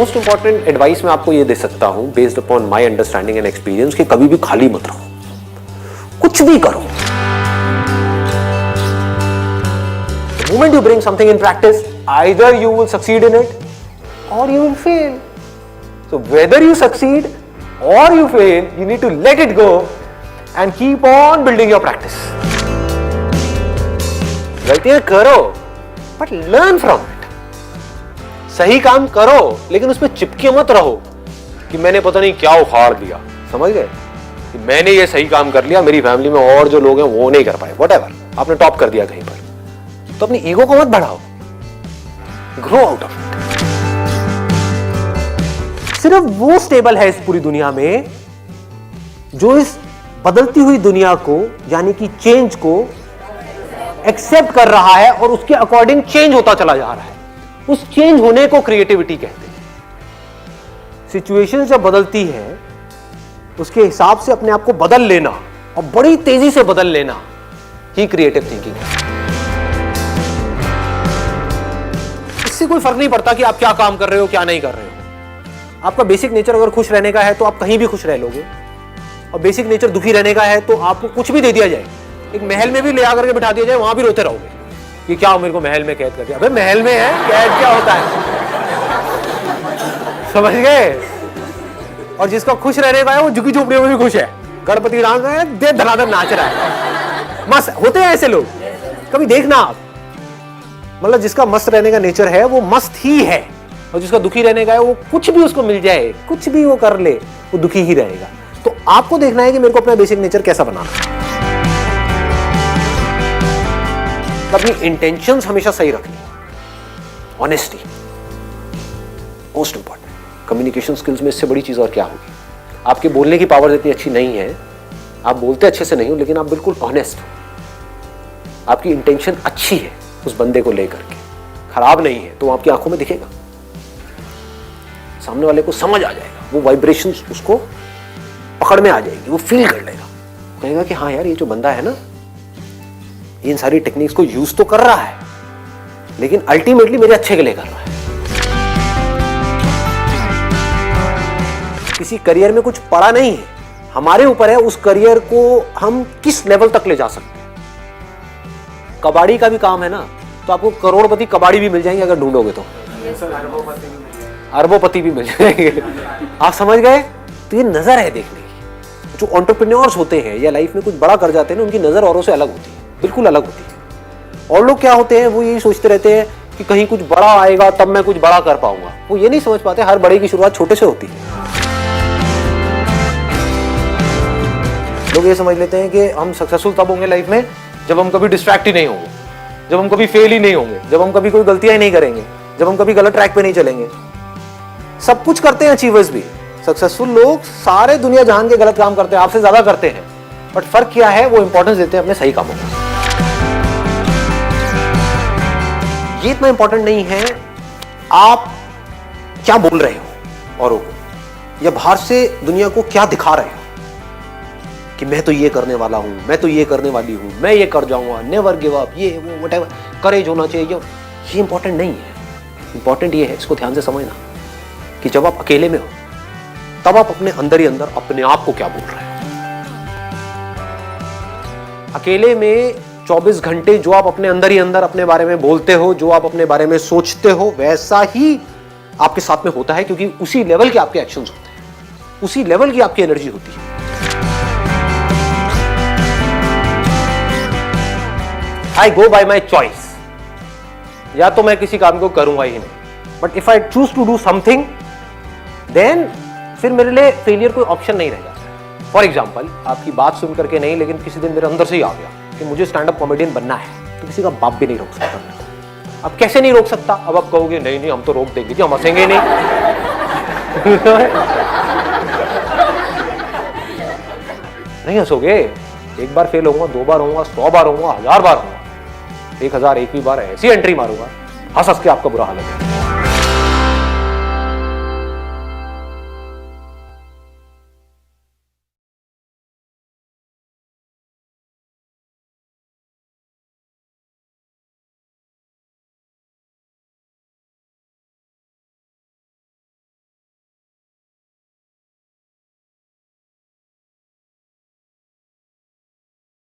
Most important advice मैं आपको ये दे सकता हूं based upon my understanding and experience कि कभी भी खाली मत रहो, कुछ भी करो। The moment you bring something in practice, either you will succeed in it or you will fail. So whether you succeed or you fail, you need to let it go and keep on building your practice. गलतियां करो but learn from it. सही काम करो लेकिन उसमें चिपके मत रहो कि मैंने पता नहीं क्या उखाड़ दिया, समझ गए, कि मैंने ये सही काम कर लिया, मेरी फैमिली में और जो लोग हैं वो नहीं कर पाए, व्हाटएवर, आपने टॉप कर दिया कहीं पर, तो अपनी ईगो को मत बढ़ाओ, ग्रो आउट ऑफ इट। सिर्फ वो स्टेबल है इस पूरी दुनिया में जो इस बदलती हुई दुनिया को यानी कि चेंज को एक्सेप्ट कर रहा है और उसके अकॉर्डिंग चेंज होता चला जा रहा है। उस चेंज होने को क्रिएटिविटी कहते हैं। सिचुएशन जब बदलती है उसके हिसाब से अपने आप को बदल लेना और बड़ी तेजी से बदल लेना ही क्रिएटिव थिंकिंग है। इससे कोई फर्क नहीं पड़ता कि आप क्या काम कर रहे हो क्या नहीं कर रहे हो। आपका बेसिक नेचर अगर खुश रहने का है तो आप कहीं भी खुश रह लोगे, और बेसिक नेचर दुखी रहने का है तो आपको कुछ भी दे दिया जाए, एक महल में भी ले आकर के बिठा दिया जाए, वहां भी रोते रहोगे कि क्या मेरे को महल में कैद कर दिया। अबे महल में है, कैद क्या होता है, समझ गए। और जिसका खुश रहने का है वो झुकी झोपड़ियों में भी खुश है, गणपति डांस है, दे धनाधन नाच रहा है, मस्त होते हैं ऐसे लोग, कभी देखना आप। मतलब जिसका मस्त रहने का नेचर है वो मस्त ही है, और जिसका दुखी रहने का है वो कुछ भी उसको मिल जाए, कुछ भी वो कर ले, वो दुखी ही रहेगा। तो आपको देखना है कि मेरे को अपना बेसिक नेचर कैसा बनाना है। अपनी इंटेंशंस हमेशा सही रखनी, honesty most important. Communication skills में इससे बड़ी चीज और क्या होगी। आपके बोलने की पावर इतनी अच्छी नहीं है, आप बोलते अच्छे से नहीं हो, लेकिन आप बिल्कुल ऑनेस्ट हो, आपकी इंटेंशन अच्छी है उस बंदे को लेकर के, खराब नहीं है, तो आपकी आंखों में दिखेगा, सामने वाले को समझ आ जाएगा, वो वाइब्रेशंस उसको पकड़ में आ जाएगी, वो फील कर लेगा, कहेगा कि हाँ यार ये जो बंदा है ना इन सारी टेक्निक्स को यूज तो कर रहा है लेकिन अल्टीमेटली मेरे अच्छे के लिए कर रहा है। किसी करियर में कुछ पड़ा नहीं है, हमारे ऊपर है उस करियर को हम किस लेवल तक ले जा सकते हैं। कबाड़ी का भी काम है ना, तो आपको करोड़पति कबाड़ी भी मिल जाएंगे अगर ढूंढोगे तो, अरबोपति भी मिल जाएंगे। आप समझ गए। तो ये नजर है देखने की। जो एंटरप्रेन्योर्स होते हैं या लाइफ में कुछ बड़ा कर जाते हैं ना, उनकी नजर औरों से अलग होती है, बिल्कुल अलग होती है। और लोग क्या होते हैं, वो यही सोचते रहते हैं कि कहीं कुछ बड़ा आएगा तब मैं कुछ बड़ा कर पाऊंगा। वो ये नहीं समझ पाते हर बड़े की शुरुआत छोटे से होती है। लोग ये समझ लेते हैं कि हम सक्सेसफुल तब होंगे लाइफ में जब हम कभी डिस्ट्रैक्ट ही नहीं होंगे, जब हम कभी फेल ही नहीं होंगे, जब हम कभी कोई गलतियां ही नहीं करेंगे, जब हम कभी गलत ट्रैक पे नहीं चलेंगे। सब कुछ करते हैं अचीवर्स भी, सक्सेसफुल लोग सारे दुनिया जहान के गलत काम करते हैं, आपसे ज्यादा करते हैं, बट फर्क क्या है, वो इंपॉर्टेंस देते हैं अपने सही कामों को। ये इतना इंपॉर्टेंट नहीं है आप क्या बोल रहे हो औरों को, या बाहर से दुनिया को क्या दिखा रहे हो कि मैं तो ये करने वाला हूं, मैं तो ये करने वाली हूं, मैं ये कर जाऊंगा, नेवर गिव अप, ये वो व्हाटएवर, करेज होना चाहिए। ये इंपॉर्टेंट नहीं है। इंपॉर्टेंट ये है, इसको ध्यान से समझना, कि जब आप अकेले में हो तब आप अपने अंदर ही अंदर अपने आप को क्या बोल रहे हो। अकेले में 24 घंटे जो आप अपने अंदर ही अंदर अपने बारे में बोलते हो, जो आप अपने बारे में सोचते हो, वैसा ही आपके साथ में होता है, क्योंकि उसी लेवल के आपके एक्शंस होते हैं, उसी लेवल की आपकी एनर्जी होती है। आई गो बाय माई चॉइस, या तो मैं किसी काम को करूंगा ही नहीं, but if I choose to do something then फिर मेरे लिए फेलियर कोई ऑप्शन नहीं रह जाता। फॉर एग्जाम्पल, आपकी बात सुन करके नहीं, लेकिन किसी दिन मेरे अंदर से ही आ गया कि मुझे स्टैंड अप कॉमेडियन बनना है, तो किसी का बाप भी नहीं रोक सकता। अब कैसे नहीं रोक सकता, अब आप कहोगे नहीं नहीं हम तो रोक देंगे जी, हम हंसेंगे नहीं। नहीं हंसोगे, एक बार फेल होऊंगा, 2 बार होऊंगा, 100 बार होऊंगा, 1000 बार होऊंगा, 1001वीं बार ऐसी एंट्री मारूंगा, हंस हंस के आपका बुरा हाल है।